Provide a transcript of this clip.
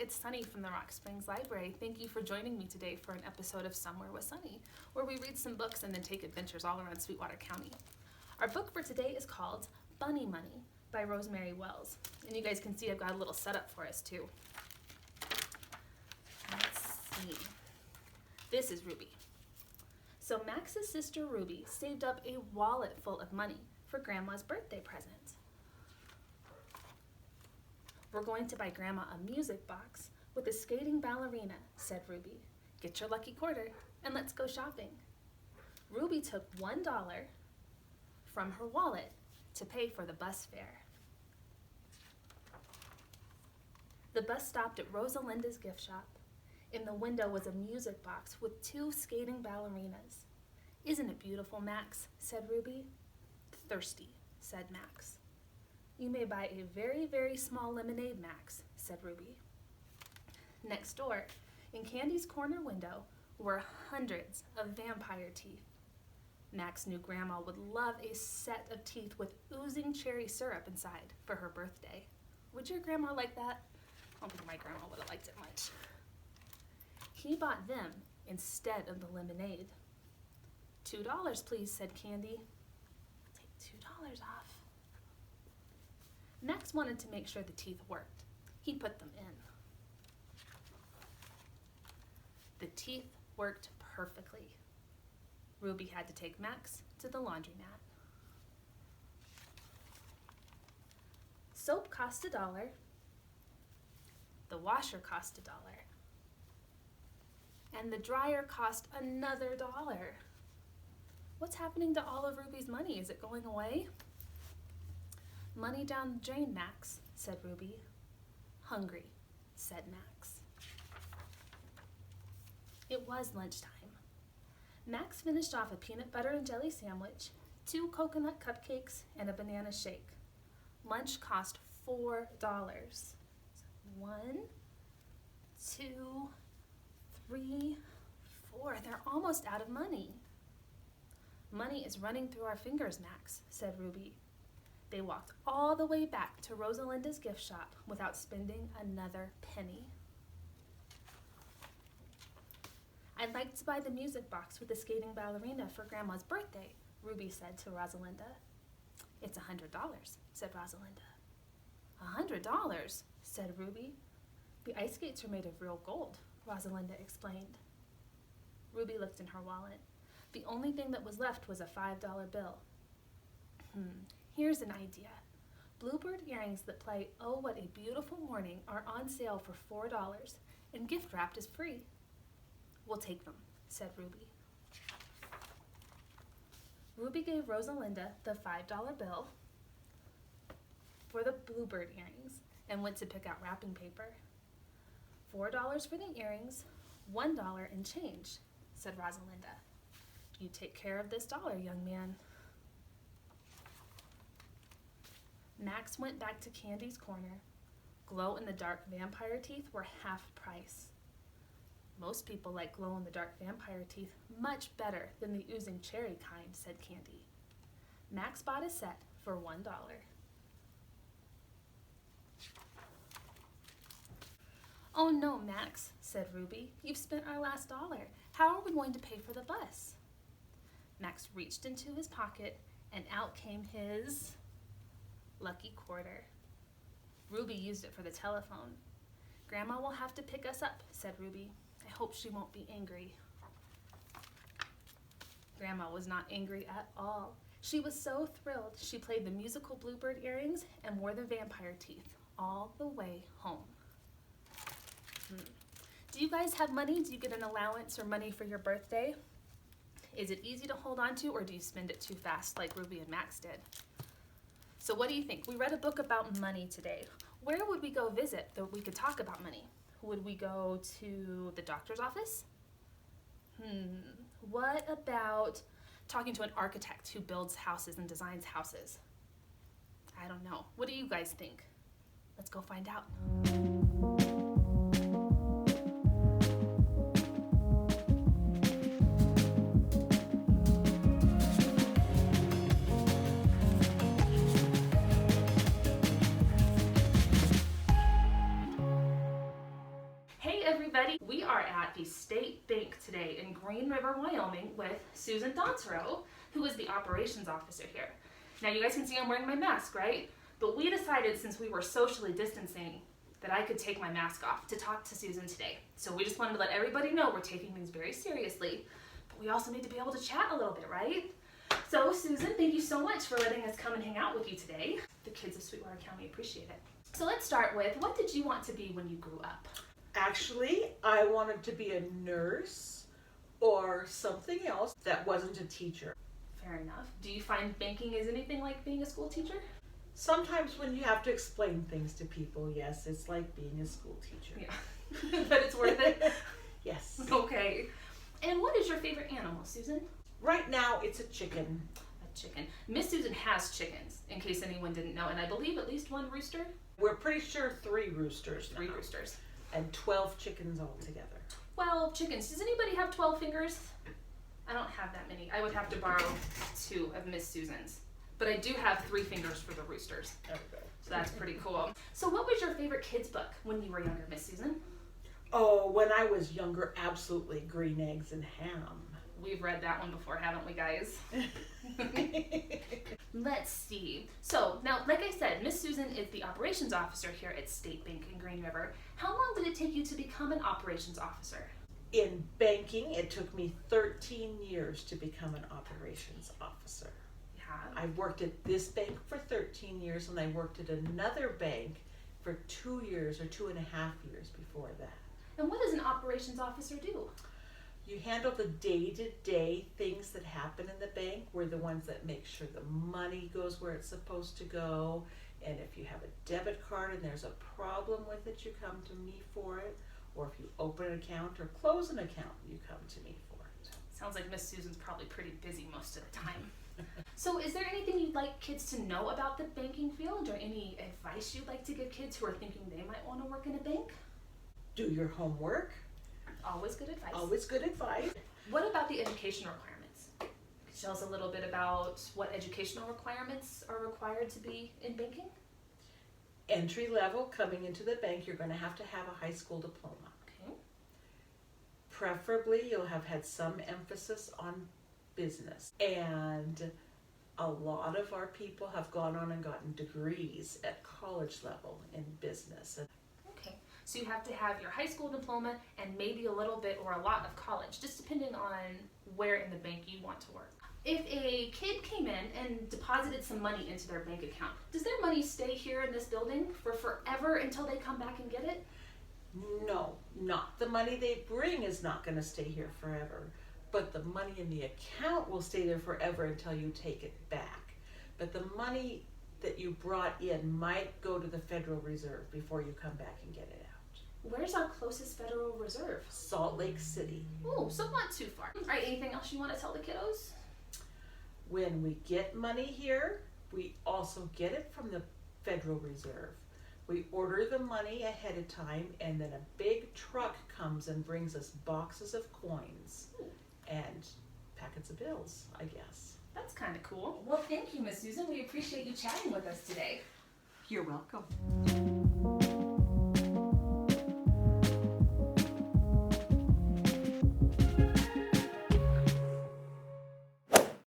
it's Sunny from the Rock Springs Library. Thank you for joining me today for an episode of Somewhere with Sunny, where we read some books and then take adventures all around Sweetwater County. Our book for today is called Bunny Money by Rosemary Wells. And you guys can see I've got a little setup for us too. Let's see. This is Ruby. So Max's sister Ruby saved up a wallet full of money for Grandma's birthday present. We're going to buy Grandma a music box with a skating ballerina, said Ruby. Get your lucky quarter and let's go shopping. Ruby took $1 from her wallet to pay for the bus fare. The bus stopped at Rosalinda's gift shop. In the window was a music box with 2 skating ballerinas. Isn't it beautiful, Max? Said Ruby. Thirsty, said Max. You may buy a very, very small lemonade, Max, said Ruby. Next door, in Candy's corner window, were hundreds of vampire teeth. Max knew Grandma would love a set of teeth with oozing cherry syrup inside for her birthday. Would your grandma like that? I don't think my grandma would have liked it much. He bought them instead of the lemonade. $2, please, said Candy. Take $2 off. Max wanted to make sure the teeth worked. He put them in. The teeth worked perfectly. Ruby had to take Max to the laundromat. Soap cost $1. The washer cost $1. And the dryer cost another $1. What's happening to all of Ruby's money? Is it going away? Money down the drain, Max, said Ruby. Hungry, said Max. It was lunchtime. Max finished off a peanut butter and jelly sandwich, 2 coconut cupcakes, and a banana shake. Lunch cost $4. 1, 2, 3, 4. They're almost out of money. Money is running through our fingers, Max, said Ruby. They walked all the way back to Rosalinda's gift shop without spending another penny. I'd like to buy the music box with the skating ballerina for Grandma's birthday, Ruby said to Rosalinda. It's $100, said Rosalinda. $100, said Ruby. The ice skates are made of real gold, Rosalinda explained. Ruby looked in her wallet. The only thing that was left was a $5 bill. Here's an idea. Bluebird earrings that play "Oh, What a Beautiful Morning" are on sale for $4 and gift wrapped is free. We'll take them, said Ruby. Ruby gave Rosalinda the $5 bill for the Bluebird earrings and went to pick out wrapping paper. $4 for the earrings, $1 in change, said Rosalinda. You take care of this dollar, young man. Max went back to Candy's corner. Glow-in-the-dark vampire teeth were half price. Most people like glow-in-the-dark vampire teeth much better than the oozing cherry kind, said Candy. Max bought a set for $1. Oh no, Max, said Ruby. You've spent our last dollar. How are we going to pay for the bus? Max reached into his pocket and out came his lucky quarter. Ruby used it for the telephone. Grandma will have to pick us up, said Ruby. I hope she won't be angry. Grandma was not angry at all. She was so thrilled she played the musical Bluebird earrings and wore the vampire teeth all the way home. Do you guys have money? Do you get an allowance or money for your birthday? Is it easy to hold on to, or do you spend it too fast like Ruby and Max did? So what do you think? We read a book about money today. Where would we go visit that we could talk about money? Would we go to the doctor's office? What about talking to an architect who builds houses and designs houses? I don't know. What do you guys think? Let's go find out. everybody. We are at the State Bank today in Green River, Wyoming with Susan Donsero, who is the operations officer here. Now you guys can see I'm wearing my mask, right? But we decided since we were socially distancing that I could take my mask off to talk to Susan today. So we just wanted to let everybody know we're taking things very seriously, but we also need to be able to chat a little bit, right? So Susan, thank you so much for letting us come and hang out with you today. The kids of Sweetwater County appreciate it. So let's start with, what did you want to be when you grew up? Actually, I wanted to be a nurse or something else that wasn't a teacher. Fair enough. Do you find banking is anything like being a school teacher? Sometimes when you have to explain things to people, yes, it's like being a school teacher. Yeah, but it's worth it? Yes. Okay. And what is your favorite animal, Susan? Right now, it's a chicken. A chicken. Miss Susan has chickens, in case anyone didn't know, and I believe at least one rooster? We're pretty sure 3 roosters now. 3 roosters. And 12 chickens altogether. 12 chickens. Does anybody have 12 fingers? I don't have that many. I would have to borrow 2 of Miss Susan's. But I do have 3 fingers for the roosters. There we go. So that's pretty cool. So what was your favorite kids book when you were younger, Miss Susan? Oh, when I was younger, absolutely Green Eggs and Ham. We've read that one before, haven't we, guys? Let's see. So now, like I said, Miss Susan is the operations officer here at State Bank in Green River. How long did it take you to become an operations officer? In banking, it took me 13 years to become an operations officer. Yeah. I worked at this bank for 13 years, and I worked at another bank for 2 years or 2.5 years before that. And what does an operations officer do? You handle the day-to-day things that happen in the bank. We're the ones that make sure the money goes where it's supposed to go. And if you have a debit card and there's a problem with it, you come to me for it. Or if you open an account or close an account, you come to me for it. Sounds like Miss Susan's probably pretty busy most of the time. So is there anything you'd like kids to know about the banking field, or any advice you'd like to give kids who are thinking they might want to work in a bank? Do your homework. Always good advice. Always good advice. What about the education requirements? Could you tell us a little bit about what educational requirements are required to be in banking? Entry level, coming into the bank, you're going to have a high school diploma. Okay. Preferably, you'll have had some emphasis on business. And a lot of our people have gone on and gotten degrees at college level in business. Okay. So you have to have your high school diploma and maybe a little bit or a lot of college, just depending on where in the bank you want to work. If a kid came in and deposited some money into their bank account, does their money stay here in this building for forever until they come back and get it? No, not. The money they bring is not going to stay here forever, but the money in the account will stay there forever until you take it back. But the money that you brought in might go to the Federal Reserve before you come back and get it out. Where's our closest Federal Reserve? Salt Lake City. Oh, so not too far. All right, anything else you want to tell the kiddos? When we get money here, we also get it from the Federal Reserve. We order the money ahead of time, and then a big truck comes and brings us boxes of coins and packets of bills, I guess. That's kind of cool. Well, thank you, Miss Susan. We appreciate you chatting with us today. You're welcome.